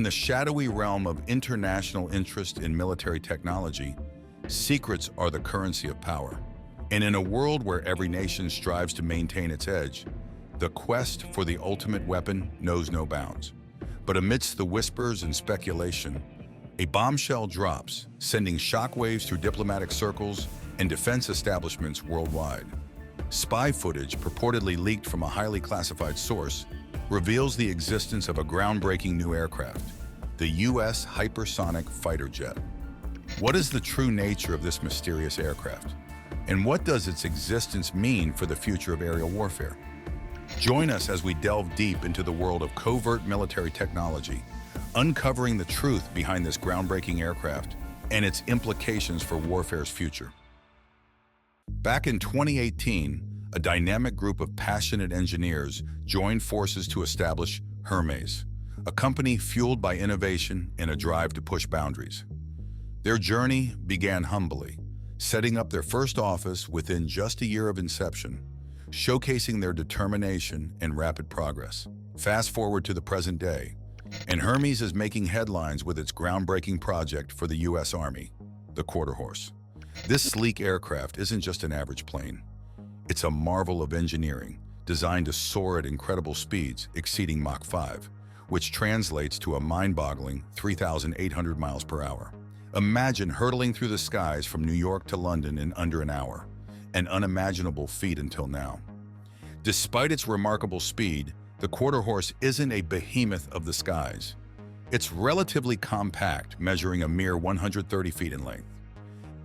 the shadowy realm of international interest in military technology, secrets are the currency of power. And in a world where every nation strives to maintain its edge, the quest for the ultimate weapon knows no bounds. But amidst the whispers and speculation, a bombshell drops, sending shockwaves through diplomatic circles and defense establishments worldwide. Spy footage purportedly leaked from a highly classified source reveals the existence of a groundbreaking new aircraft, the U.S. Hypersonic Fighter Jet. What is the true nature of this mysterious aircraft? And what does its existence mean for the future of aerial warfare? Join us as we delve deep into the world of covert military technology, uncovering the truth behind this groundbreaking aircraft and its implications for warfare's future. Back in 2018, a dynamic group of passionate engineers joined forces to establish Hermes, a company fueled by innovation and a drive to push boundaries. Their journey began humbly, setting up their first office within just a year of inception, showcasing their determination and rapid progress. Fast forward to the present day, and Hermes is making headlines with its groundbreaking project for the U.S. Army, the Quarter Horse. This sleek aircraft isn't just an average plane. It's a marvel of engineering, designed to soar at incredible speeds exceeding Mach 5, which translates to a mind-boggling 3,800 miles per hour. Imagine hurtling through the skies from New York to London in under an hour, an unimaginable feat until now. Despite its remarkable speed, the Quarter Horse isn't a behemoth of the skies. It's relatively compact, measuring a mere 130 feet in length.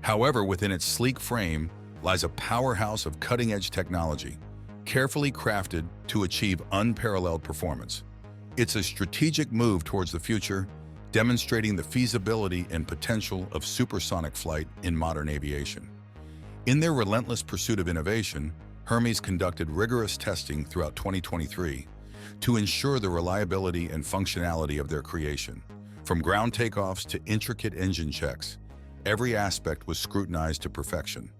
However, within its sleek frame lies a powerhouse of cutting-edge technology, carefully crafted to achieve unparalleled performance. It's a strategic move towards the future, demonstrating the feasibility and potential of supersonic flight in modern aviation. In their relentless pursuit of innovation, Hermes conducted rigorous testing throughout 2023 to ensure the reliability and functionality of their creation. From ground takeoffs to intricate engine checks, every aspect was scrutinized to perfection.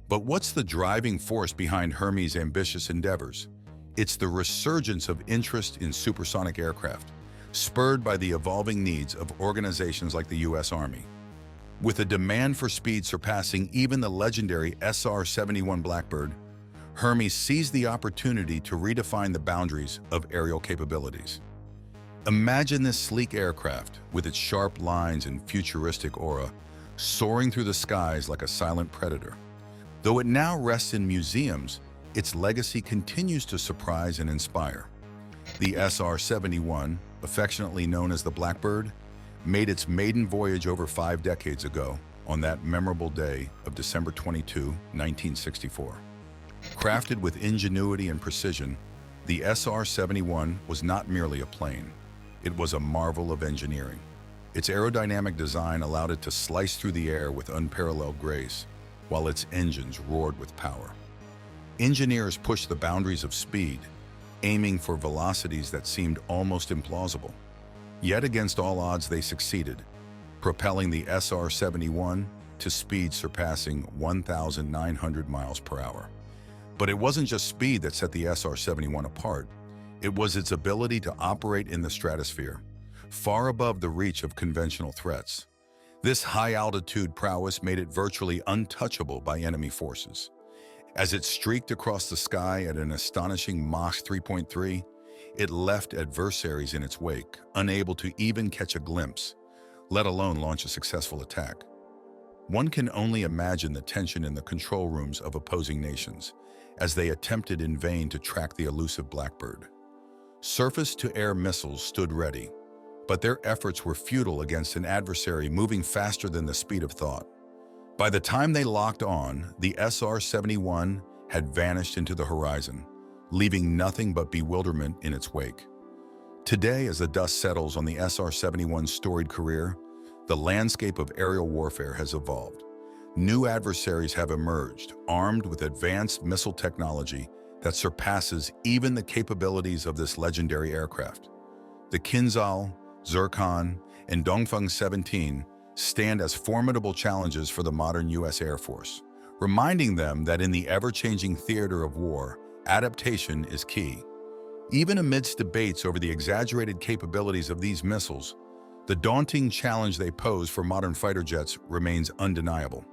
But what's the driving force behind Hermes' ambitious endeavors? It's the resurgence of interest in supersonic aircraft, spurred by the evolving needs of organizations like the U.S. Army. With a demand for speed surpassing even the legendary SR-71 Blackbird, Hermes seized the opportunity to redefine the boundaries of aerial capabilities. Imagine this sleek aircraft, with its sharp lines and futuristic aura, soaring through the skies like a silent predator. Though it now rests in museums, its legacy continues to surprise and inspire. The SR-71, affectionately known as the Blackbird, made its maiden voyage over 5 decades ago on that memorable day of December 22, 1964. Crafted with ingenuity and precision, the SR-71 was not merely a plane. It was a marvel of engineering. Its aerodynamic design allowed it to slice through the air with unparalleled grace, while its engines roared with power. Engineers pushed the boundaries of speed, aiming for velocities that seemed almost implausible. Yet against all odds, they succeeded, propelling the SR-71 to speeds surpassing 1,900 miles per hour. But it wasn't just speed that set the SR-71 apart. It was its ability to operate in the stratosphere, far above the reach of conventional threats. This high-altitude prowess made it virtually untouchable by enemy forces. As it streaked across the sky at an astonishing Mach 3.3, it left adversaries in its wake, unable to even catch a glimpse, let alone launch a successful attack. One can only imagine the tension in the control rooms of opposing nations as they attempted in vain to track the elusive Blackbird. Surface-to-air missiles stood ready, but their efforts were futile against an adversary moving faster than the speed of thought. By the time they locked on, the SR-71 had vanished into the horizon, leaving nothing but bewilderment in its wake. Today, as the dust settles on the SR-71's storied career, the landscape of aerial warfare has evolved. New adversaries have emerged, armed with advanced missile technology that surpasses even the capabilities of this legendary aircraft. The Kinzhal, Zircon, and Dongfeng 17 stand as formidable challenges for the modern U.S. Air Force, reminding them that in the ever-changing theater of war, adaptation is key. Even amidst debates over the exaggerated capabilities of these missiles, the daunting challenge they pose for modern fighter jets remains undeniable.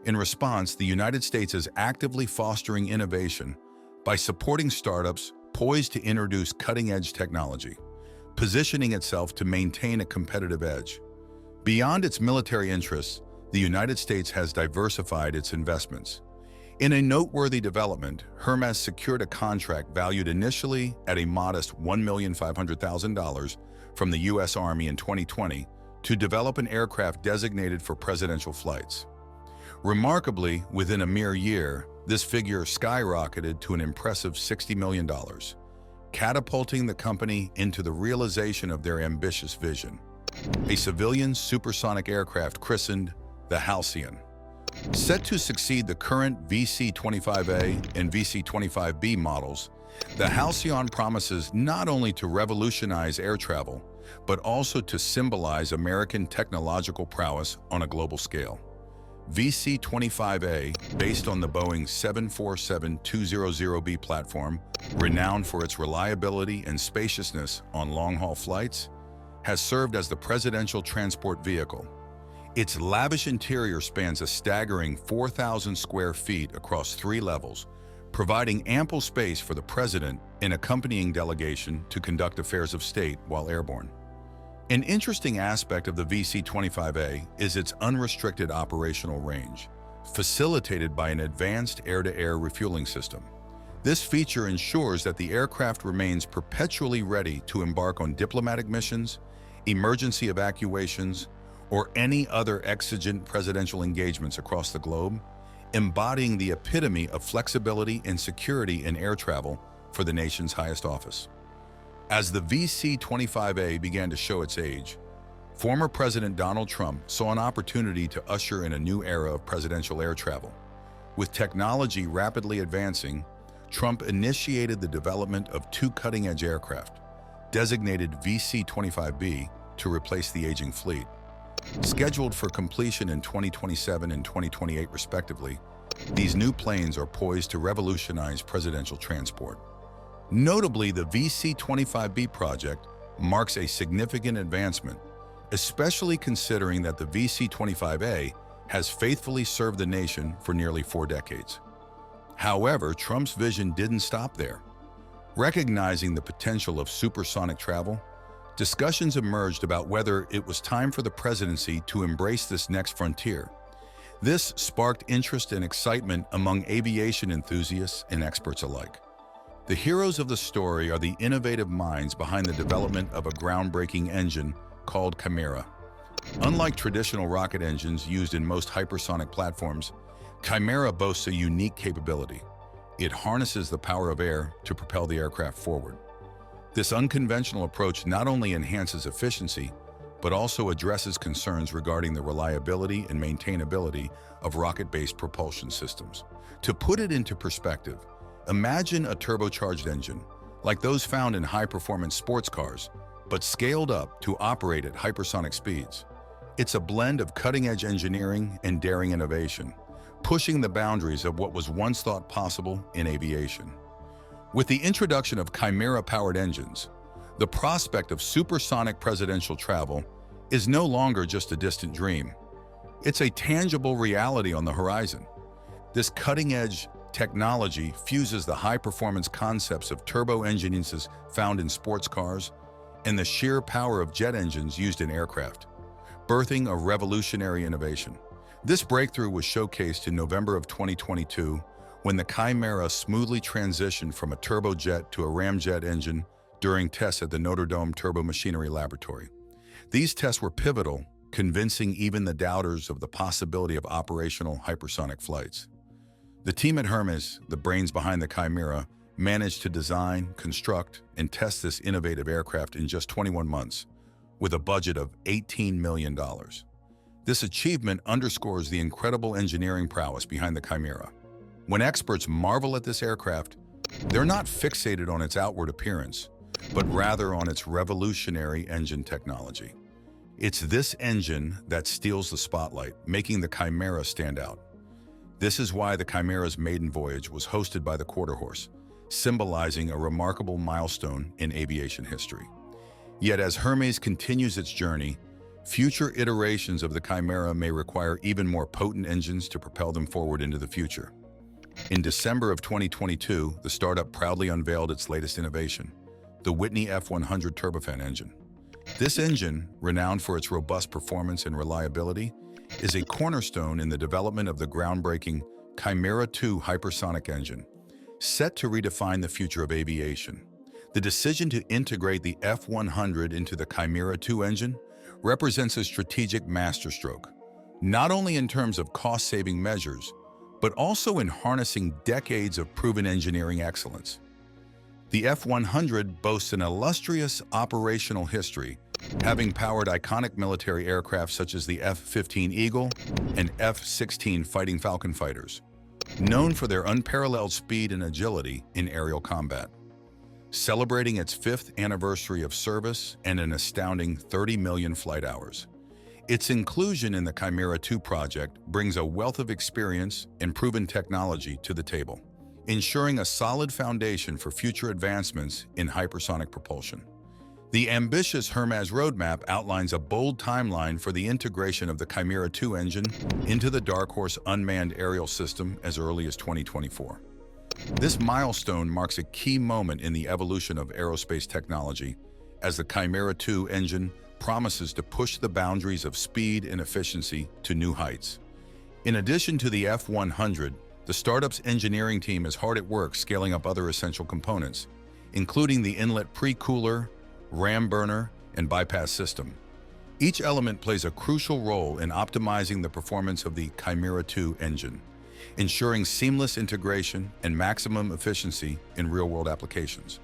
In response, the United States is actively fostering innovation by supporting startups poised to introduce cutting-edge technology, positioning itself to maintain a competitive edge. Beyond its military interests, the United States has diversified its investments. In a noteworthy development, Hermes secured a contract valued initially at a modest $1,500,000 from the U.S. Army in 2020 to develop an aircraft designated for presidential flights. Remarkably, within a mere year, this figure skyrocketed to an impressive $60 million, catapulting the company into the realization of their ambitious vision: a civilian supersonic aircraft christened the Halcyon. Set to succeed the current VC-25A and VC-25B models, the Halcyon promises not only to revolutionize air travel, but also to symbolize American technological prowess on a global scale. VC-25A, based on the Boeing 747-200B platform, renowned for its reliability and spaciousness on long-haul flights, has served as the presidential transport vehicle. Its lavish interior spans a staggering 4,000 square feet across 3 levels, providing ample space for the president and accompanying delegation to conduct affairs of state while airborne. An interesting aspect of the VC-25A is its unrestricted operational range, facilitated by an advanced air-to-air refueling system. This feature ensures that the aircraft remains perpetually ready to embark on diplomatic missions, emergency evacuations, or any other exigent presidential engagements across the globe, embodying the epitome of flexibility and security in air travel for the nation's highest office. As the VC-25A began to show its age, former President Donald Trump saw an opportunity to usher in a new era of presidential air travel. With technology rapidly advancing, Trump initiated the development of 2 cutting-edge aircraft, designated VC-25B, to replace the aging fleet. Scheduled for completion in 2027 and 2028 respectively, these new planes are poised to revolutionize presidential transport. Notably, the VC-25B project marks a significant advancement, especially considering that the VC-25A has faithfully served the nation for nearly 4 decades. However, Trump's vision didn't stop there. Recognizing the potential of supersonic travel, discussions emerged about whether it was time for the presidency to embrace this next frontier. This sparked interest and excitement among aviation enthusiasts and experts alike. The heroes of the story are the innovative minds behind the development of a groundbreaking engine called Chimera. Unlike traditional rocket engines used in most hypersonic platforms, Chimera boasts a unique capability. It harnesses the power of air to propel the aircraft forward. This unconventional approach not only enhances efficiency, but also addresses concerns regarding the reliability and maintainability of rocket-based propulsion systems. To put it into perspective, imagine a turbocharged engine, like those found in high-performance sports cars, but scaled up to operate at hypersonic speeds. It's a blend of cutting-edge engineering and daring innovation, pushing the boundaries of what was once thought possible in aviation. With the introduction of Chimera-powered engines, the prospect of supersonic presidential travel is no longer just a distant dream. It's a tangible reality on the horizon. This cutting-edge technology fuses the high-performance concepts of turbo engines found in sports cars and the sheer power of jet engines used in aircraft, birthing a revolutionary innovation. This breakthrough was showcased in November of 2022 when the Chimera smoothly transitioned from a turbojet to a ramjet engine during tests at the Notre Dame Turbo Machinery Laboratory. These tests were pivotal, convincing even the doubters of the possibility of operational hypersonic flights. The team at Hermes, the brains behind the Chimera, managed to design, construct, and test this innovative aircraft in just 21 months, with a budget of $18 million. This achievement underscores the incredible engineering prowess behind the Chimera. When experts marvel at this aircraft, they're not fixated on its outward appearance, but rather on its revolutionary engine technology. It's this engine that steals the spotlight, making the Chimera stand out. This is why the Chimera's maiden voyage was hosted by the Quarter Horse, symbolizing a remarkable milestone in aviation history. Yet as Hermes continues its journey, future iterations of the Chimera may require even more potent engines to propel them forward into the future. In December of 2022, the startup proudly unveiled its latest innovation, the Whitney F100 turbofan engine. This engine, renowned for its robust performance and reliability, is a cornerstone in the development of the groundbreaking Chimera II hypersonic engine, set to redefine the future of aviation. The decision to integrate the F100 into the Chimera II engine represents a strategic masterstroke, not only in terms of cost-saving measures, but also in harnessing decades of proven engineering excellence. The F100 boasts an illustrious operational history, having powered iconic military aircraft such as the F-15 Eagle and F-16 Fighting Falcon fighters, known for their unparalleled speed and agility in aerial combat. Celebrating its 5th anniversary of service and an astounding 30 million flight hours, its inclusion in the Chimera II project brings a wealth of experience and proven technology to the table, ensuring a solid foundation for future advancements in hypersonic propulsion. The ambitious Hermes roadmap outlines a bold timeline for the integration of the Chimera II engine into the Dark Horse unmanned aerial system as early as 2024. This milestone marks a key moment in the evolution of aerospace technology, as the Chimera II engine promises to push the boundaries of speed and efficiency to new heights. In addition to the F100, the startup's engineering team is hard at work scaling up other essential components, including the inlet pre-cooler, ram burner, and bypass system. Each element plays a crucial role in optimizing the performance of the Chimera II engine, ensuring seamless integration and maximum efficiency in real-world applications.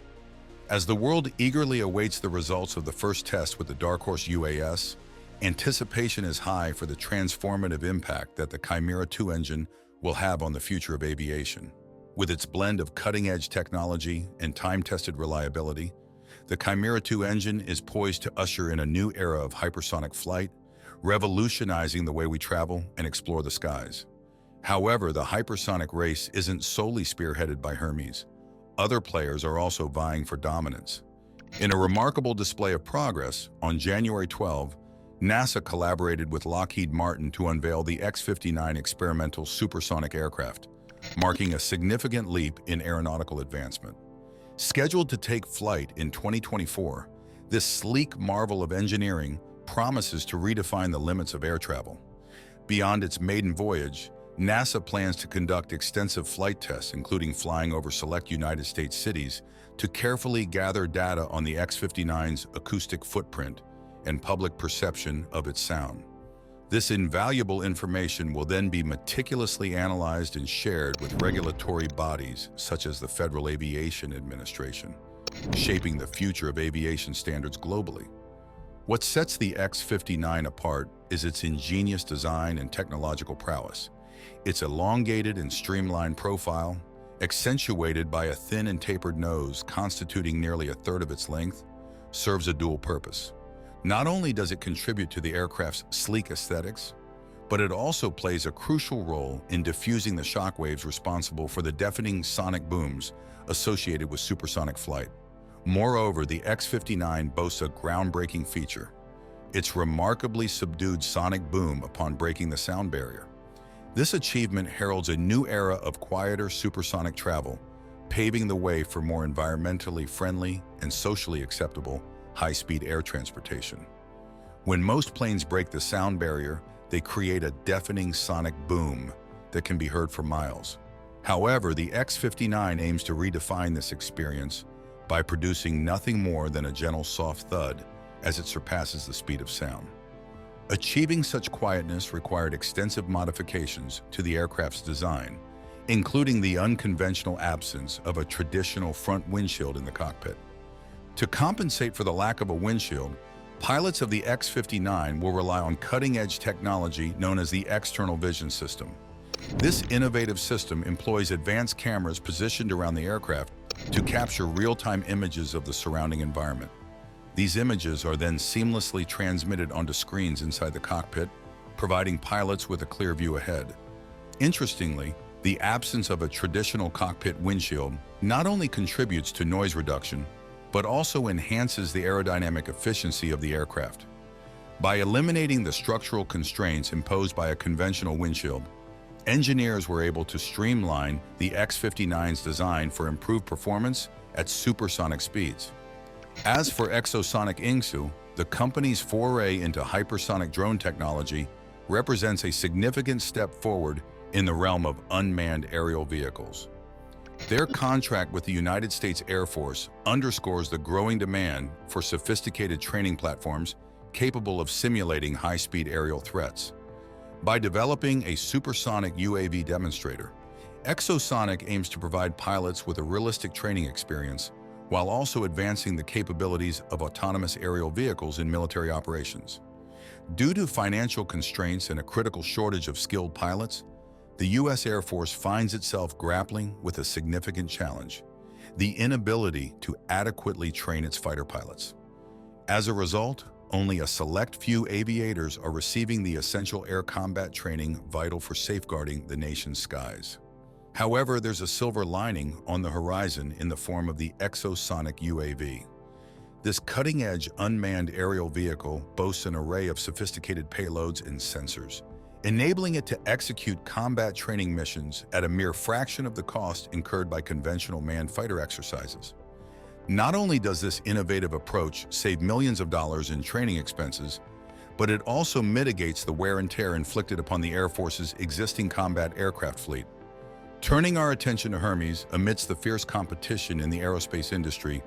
As the world eagerly awaits the results of the first test with the Dark Horse UAS, anticipation is high for the transformative impact that the Chimera II engine will have on the future of aviation. With its blend of cutting-edge technology and time-tested reliability, the Chimera II engine is poised to usher in a new era of hypersonic flight, revolutionizing the way we travel and explore the skies. However, the hypersonic race isn't solely spearheaded by Hermes. Other players are also vying for dominance. In a remarkable display of progress, on January 12, NASA collaborated with Lockheed Martin to unveil the X-59 experimental supersonic aircraft, marking a significant leap in aeronautical advancement. Scheduled to take flight in 2024, this sleek marvel of engineering promises to redefine the limits of air travel. Beyond its maiden voyage, NASA plans to conduct extensive flight tests, including flying over select United States cities, to carefully gather data on the X-59's acoustic footprint and public perception of its sound. This invaluable information will then be meticulously analyzed and shared with regulatory bodies such as the Federal Aviation Administration, shaping the future of aviation standards globally. What sets the X-59 apart is its ingenious design and technological prowess. Its elongated and streamlined profile, accentuated by a thin and tapered nose constituting nearly a third of its length, serves a dual purpose. Not only does it contribute to the aircraft's sleek aesthetics, but it also plays a crucial role in diffusing the shockwaves responsible for the deafening sonic booms associated with supersonic flight. Moreover, the X-59 boasts a groundbreaking feature: its remarkably subdued sonic boom upon breaking the sound barrier. This achievement heralds a new era of quieter supersonic travel, paving the way for more environmentally friendly and socially acceptable high-speed air transportation. When most planes break the sound barrier, they create a deafening sonic boom that can be heard for miles. However, the X-59 aims to redefine this experience by producing nothing more than a gentle, soft thud as it surpasses the speed of sound. Achieving such quietness required extensive modifications to the aircraft's design, including the unconventional absence of a traditional front windshield in the cockpit. To compensate for the lack of a windshield, pilots of the X-59 will rely on cutting-edge technology known as the external vision system. This innovative system employs advanced cameras positioned around the aircraft to capture real-time images of the surrounding environment. These images are then seamlessly transmitted onto screens inside the cockpit, providing pilots with a clear view ahead. Interestingly, The absence of a traditional cockpit windshield not only contributes to noise reduction, but also enhances the aerodynamic efficiency of the aircraft. By eliminating the structural constraints imposed by a conventional windshield, engineers were able to streamline the X-59's design for improved performance at supersonic speeds. As for Exosonic Ingsu, the company's foray into hypersonic drone technology represents a significant step forward in the realm of unmanned aerial vehicles. Their contract with the United States Air Force underscores the growing demand for sophisticated training platforms capable of simulating high-speed aerial threats. By developing a supersonic UAV demonstrator, Exosonic aims to provide pilots with a realistic training experience while also advancing the capabilities of autonomous aerial vehicles in military operations. Due to financial constraints and a critical shortage of skilled pilots, the U.S. Air Force finds itself grappling with a significant challenge: the inability to adequately train its fighter pilots. As a result, only a select few aviators are receiving the essential air combat training vital for safeguarding the nation's skies. However, there's a silver lining on the horizon in the form of the Exosonic UAV. This cutting-edge unmanned aerial vehicle boasts an array of sophisticated payloads and sensors, enabling it to execute combat training missions at a mere fraction of the cost incurred by conventional manned fighter exercises. Not only does this innovative approach save millions of dollars in training expenses, but it also mitigates the wear and tear inflicted upon the Air Force's existing combat aircraft fleet. Turning our attention to Hermes amidst the fierce competition in the aerospace industry,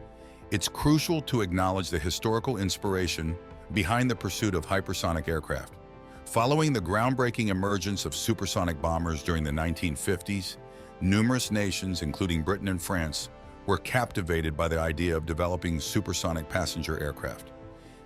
it's crucial to acknowledge the historical inspiration behind the pursuit of hypersonic aircraft. Following the groundbreaking emergence of supersonic bombers during the 1950s, numerous nations, including Britain and France, were captivated by the idea of developing supersonic passenger aircraft.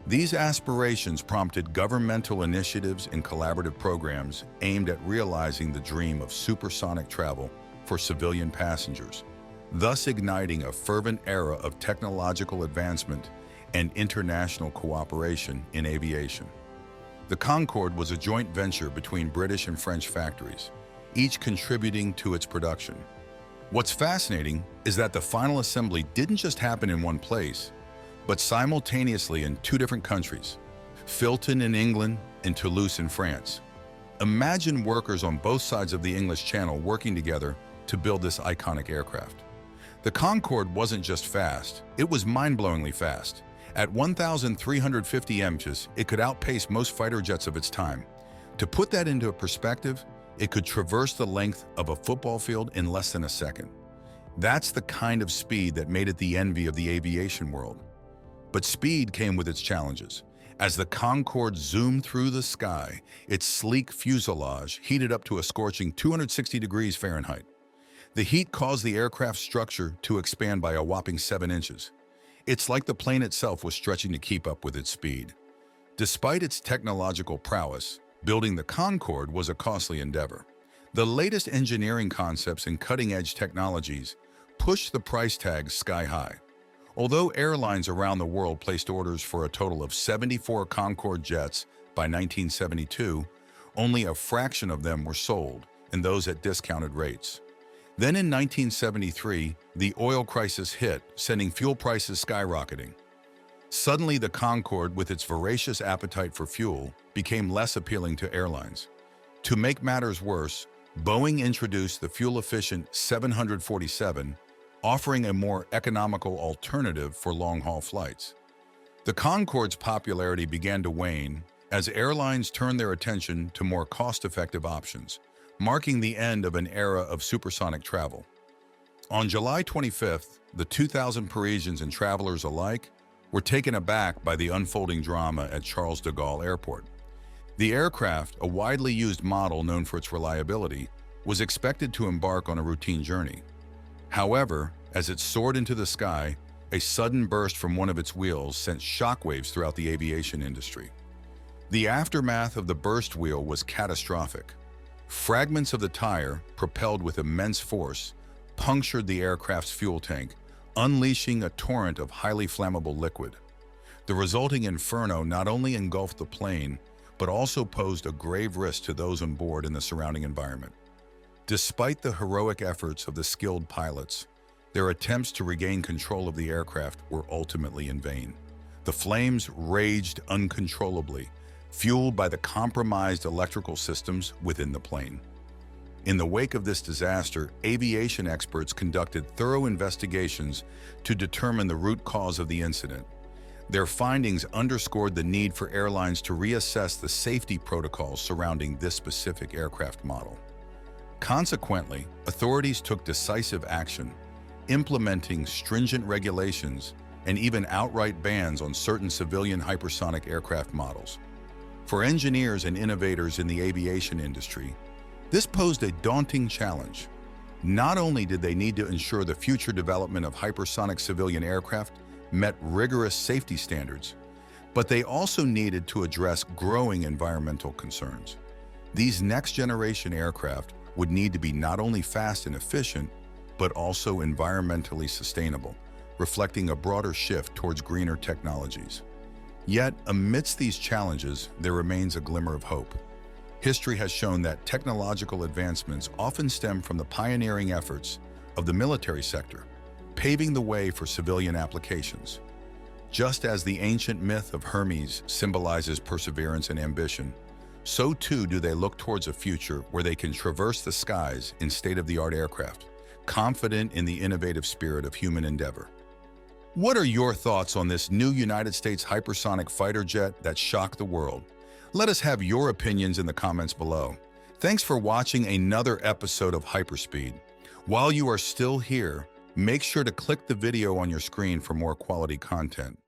These aspirations prompted governmental initiatives and collaborative programs aimed at realizing the dream of supersonic travel for civilian passengers, thus igniting a fervent era of technological advancement and international cooperation in aviation. The Concorde was a joint venture between British and French factories, each contributing to its production. What's fascinating is that the final assembly didn't just happen in one place, but simultaneously in two different countries, Filton in England and Toulouse in France. Imagine workers on both sides of the English Channel working together to build this iconic aircraft. The Concorde wasn't just fast, it was mind-blowingly fast. At 1,350 mph, it could outpace most fighter jets of its time. To put that into perspective, it could traverse the length of a football field in less than a second. That's the kind of speed that made it the envy of the aviation world. But speed came with its challenges. As the Concorde zoomed through the sky, its sleek fuselage heated up to a scorching 260 degrees Fahrenheit. The heat caused the aircraft's structure to expand by a whopping 7 inches. It's like the plane itself was stretching to keep up with its speed. Despite its technological prowess, building the Concorde was a costly endeavor. The latest engineering concepts and cutting-edge technologies pushed the price tag sky high. Although airlines around the world placed orders for a total of 74 Concorde jets by 1972, only a fraction of them were sold, and those at discounted rates. Then in 1973, the oil crisis hit, sending fuel prices skyrocketing. Suddenly, the Concorde, with its voracious appetite for fuel, became less appealing to airlines. To make matters worse, Boeing introduced the fuel-efficient 747, offering a more economical alternative for long-haul flights. The Concorde's popularity began to wane as airlines turned their attention to more cost-effective options, marking the end of an era of supersonic travel. On July 25th, the 2,000 Parisians and travelers alike were taken aback by the unfolding drama at Charles de Gaulle Airport. The aircraft, a widely used model known for its reliability, was expected to embark on a routine journey. However, as it soared into the sky, a sudden burst from one of its wheels sent shockwaves throughout the aviation industry. The aftermath of the burst wheel was catastrophic. Fragments of the tire, propelled with immense force, punctured the aircraft's fuel tank, unleashing a torrent of highly flammable liquid. The resulting inferno not only engulfed the plane, but also posed a grave risk to those on board and the surrounding environment. Despite the heroic efforts of the skilled pilots, their attempts to regain control of the aircraft were ultimately in vain. The flames raged uncontrollably, fueled by the compromised electrical systems within the plane. In the wake of this disaster, aviation experts conducted thorough investigations to determine the root cause of the incident. Their findings underscored the need for airlines to reassess the safety protocols surrounding this specific aircraft model. Consequently, authorities took decisive action, implementing stringent regulations and even outright bans on certain civilian hypersonic aircraft models. For engineers and innovators in the aviation industry, this posed a daunting challenge. Not only did they need to ensure the future development of hypersonic civilian aircraft met rigorous safety standards, but they also needed to address growing environmental concerns. These next-generation aircraft would need to be not only fast and efficient, but also environmentally sustainable, reflecting a broader shift towards greener technologies. Yet, amidst these challenges, there remains a glimmer of hope. History has shown that technological advancements often stem from the pioneering efforts of the military sector, paving the way for civilian applications. Just as the ancient myth of Hermes symbolizes perseverance and ambition, so too do they look towards a future where they can traverse the skies in state-of-the-art aircraft, confident in the innovative spirit of human endeavor. What are your thoughts on this new United States hypersonic fighter jet that shocked the world? Let us have your opinions in the comments below. Thanks for watching another episode of Hyperspeed. While you are still here, make sure to click the video on your screen for more quality content.